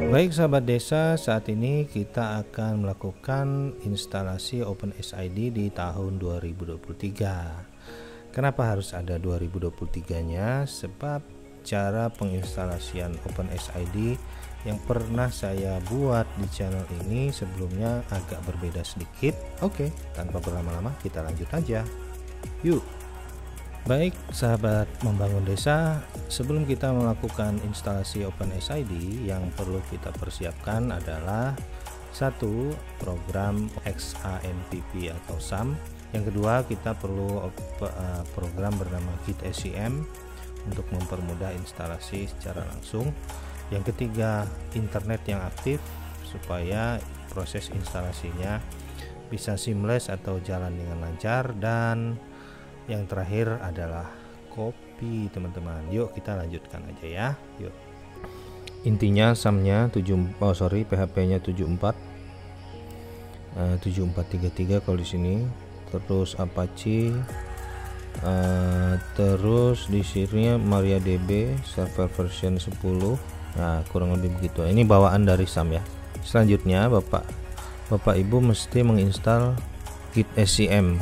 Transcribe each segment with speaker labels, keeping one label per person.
Speaker 1: Baik sahabat desa, saat ini kita akan melakukan instalasi OpenSID di tahun 2023. Kenapa harus ada 2023-nya? Sebab cara penginstalasian OpenSID yang pernah saya buat di channel ini sebelumnya agak berbeda sedikit. Oke, tanpa berlama-lama kita lanjut aja. Yuk. Baik sahabat membangun desa, sebelum kita melakukan instalasi OpenSID, yang perlu kita persiapkan adalah satu, program XAMPP atau SAM. Yang kedua, kita perlu program bernama Git SCM untuk mempermudah instalasi secara langsung. Yang ketiga, internet yang aktif supaya proses instalasinya bisa seamless atau jalan dengan lancar. Dan yang terakhir adalah kopi, teman-teman. Yuk kita lanjutkan aja ya. Yuk. Intinya SAM-nya PHP-nya 7433 kalau di sini. Terus Apache, terus di sini MariaDB server version 10. Nah, kurang lebih begitu. Ini bawaan dari SAM ya. Selanjutnya Bapak Ibu mesti menginstal Git SCM.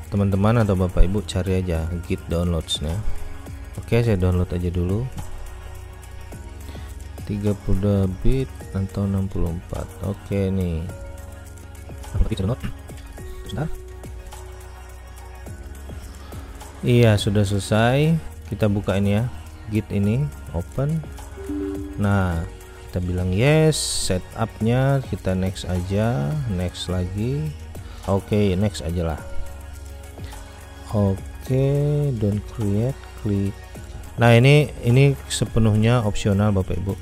Speaker 1: Teman-teman atau Bapak Ibu cari aja Git downloads-nya. Oke, saya download aja dulu. 32 bit atau 64. Oke nih. Download. Sudah? Iya, sudah selesai. Kita buka ini ya. Git ini open. Nah, kita bilang yes, setupnya kita next aja, next lagi. Oke, next aja lah. Oke, don't create, klik. Nah, ini sepenuhnya opsional Bapak Ibu.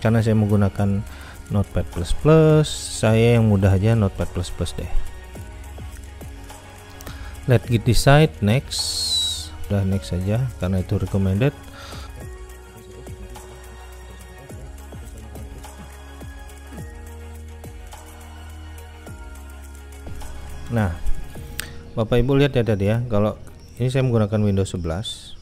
Speaker 1: Karena saya menggunakan Notepad++, saya yang mudah aja Notepad++ deh. Let Git decide, next. Udah next aja karena itu recommended. Nah, Bapak Ibu lihat ya tadi ya, kalau ini saya menggunakan Windows 11.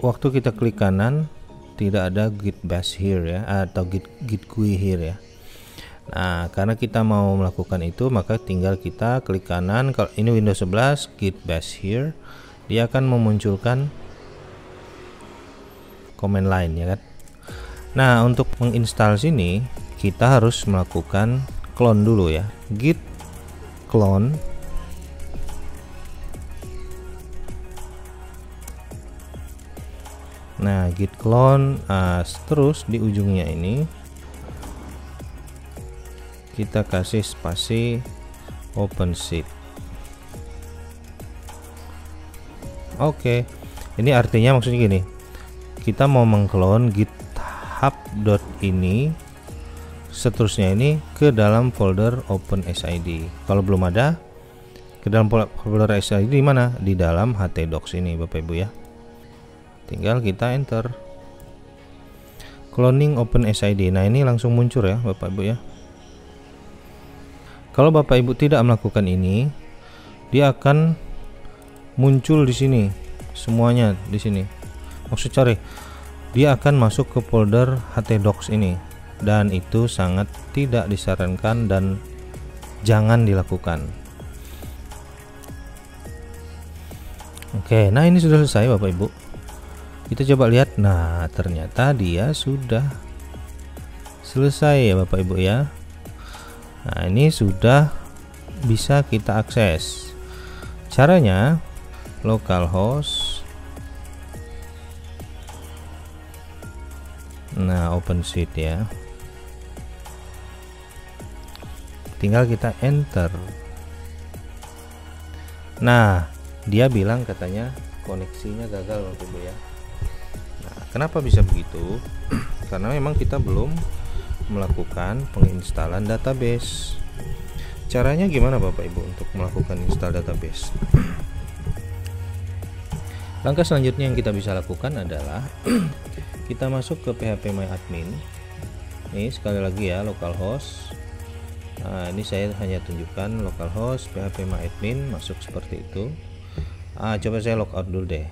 Speaker 1: Waktu kita klik kanan tidak ada git bash here ya, atau git GUI here ya. Nah, karena kita mau melakukan itu maka tinggal kita klik kanan. Kalau ini Windows 11 git bash here, dia akan memunculkan command line ya kan. Nah, untuk menginstal sini kita harus melakukan clone dulu ya. Git clone. Nah, git clone, terus di ujungnya ini kita kasih spasi OpenShift. Oke, ini artinya maksudnya gini, kita mau mengklon github.ini seterusnya ini ke dalam folder OpenSID. Kalau belum ada, ke dalam folder SID di mana? Di dalam htdocs ini Bapak Ibu ya. Tinggal kita enter cloning OpenSID. Nah, ini langsung muncul ya Bapak Ibu ya. Kalau Bapak Ibu tidak melakukan ini, dia akan muncul di sini semuanya di sini. Maksud cari, dia akan masuk ke folder htdocs ini. Dan itu sangat tidak disarankan dan jangan dilakukan. Oke, nah ini sudah selesai Bapak Ibu. Kita coba lihat. Nah, ternyata dia sudah selesai ya Bapak Ibu ya. Nah, ini sudah bisa kita akses. Caranya localhost. Nah, OpenShift ya. Tinggal kita enter. Nah, dia bilang katanya koneksinya gagal Bapak Ibu ya. Nah, kenapa bisa begitu? Karena memang kita belum melakukan penginstalan database. Caranya gimana Bapak Ibu untuk melakukan install database? Langkah selanjutnya yang kita bisa lakukan adalah kita masuk ke phpMyAdmin. Ini sekali lagi ya, localhost. Nah, ini saya hanya tunjukkan localhost phpMyAdmin, masuk seperti itu. Coba saya logout dulu deh.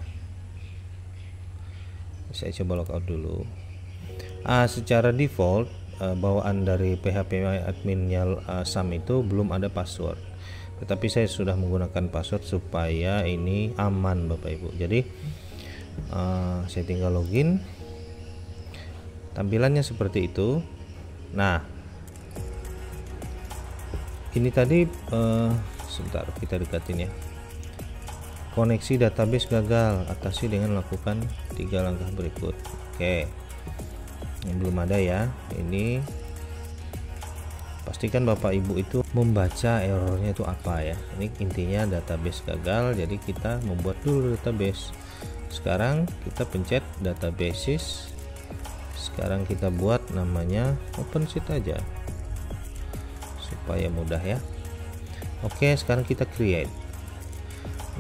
Speaker 1: Saya coba logout dulu. Secara default bawaan dari PHP adminnya SAM itu belum ada password, tetapi saya sudah menggunakan password supaya ini aman Bapak Ibu. Jadi saya tinggal login, tampilannya seperti itu. Nah, ini tadi sebentar kita dekatin ya. Koneksi database gagal, atasi dengan melakukan 3 langkah berikut. Oke, yang belum ada ya. Ini pastikan Bapak Ibu itu membaca errornya itu apa ya. Ini intinya database gagal, jadi kita membuat dulu database. Sekarang kita pencet databases. Sekarang kita buat namanya OpenSheet aja supaya mudah ya. Oke, sekarang kita create.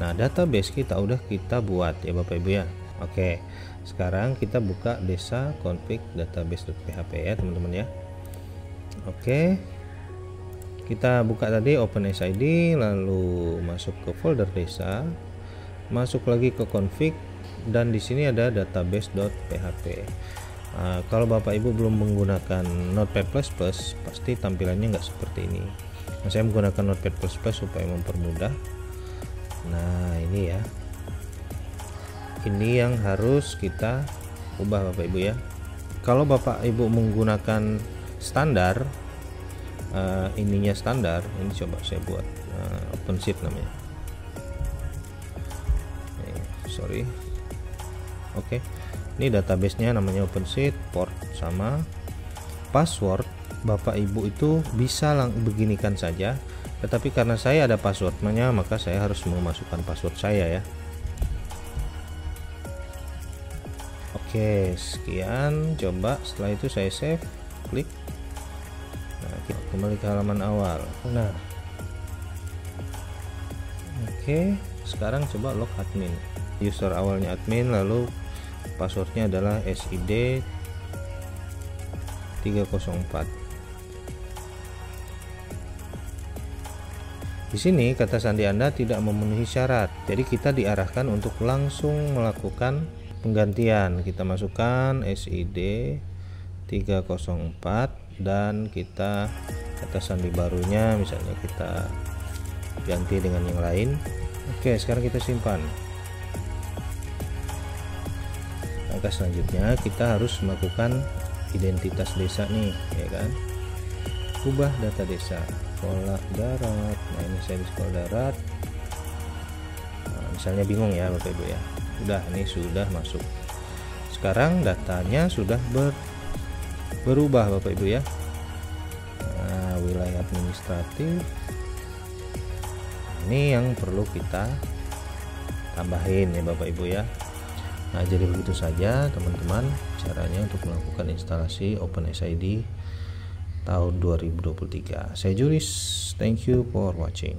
Speaker 1: Nah, database kita udah kita buat ya Bapak Ibu ya. Oke, sekarang kita buka desa config database.php ya teman-teman ya. Oke, kita buka tadi OpenSID, lalu masuk ke folder desa, masuk lagi ke config, dan di sini ada database.php. Kalau Bapak Ibu belum menggunakan Notepad++, pasti tampilannya nggak seperti ini. Saya menggunakan Notepad++ supaya mempermudah. Nah, ini ya, ini yang harus kita ubah Bapak Ibu ya. Kalau Bapak Ibu menggunakan standar, ininya standar, ini coba saya buat OpenSheet namanya. Sorry. Oke, ini databasenya namanya OpenSheet, port sama, password Bapak Ibu itu bisa beginikan saja, tetapi karena saya ada passwordnya maka saya harus memasukkan password saya ya. Oke, sekian, coba setelah itu saya save, klik. Nah, kita kembali ke halaman awal. Nah, oke, sekarang coba log admin. User awalnya admin, lalu passwordnya adalah SID 304. Di sini kata sandi Anda tidak memenuhi syarat, jadi kita diarahkan untuk langsung melakukan penggantian. Kita masukkan SID 304 dan kita kata sandi barunya misalnya kita ganti dengan yang lain. Oke, sekarang kita simpan. Langkah selanjutnya kita harus melakukan identitas desa nih, ya kan? Ubah data desa, sekolah darat. Nah, ini saya di sekolah darat. Nah, misalnya bingung ya Bapak Ibu ya. Udah, ini sudah masuk. Sekarang datanya sudah berubah Bapak Ibu ya. Nah, wilayah administratif. Ini yang perlu kita tambahin ya Bapak Ibu ya. Nah, jadi begitu saja teman-teman caranya untuk melakukan instalasi OpenSID tahun 2023. Saya Juris, thank you for watching.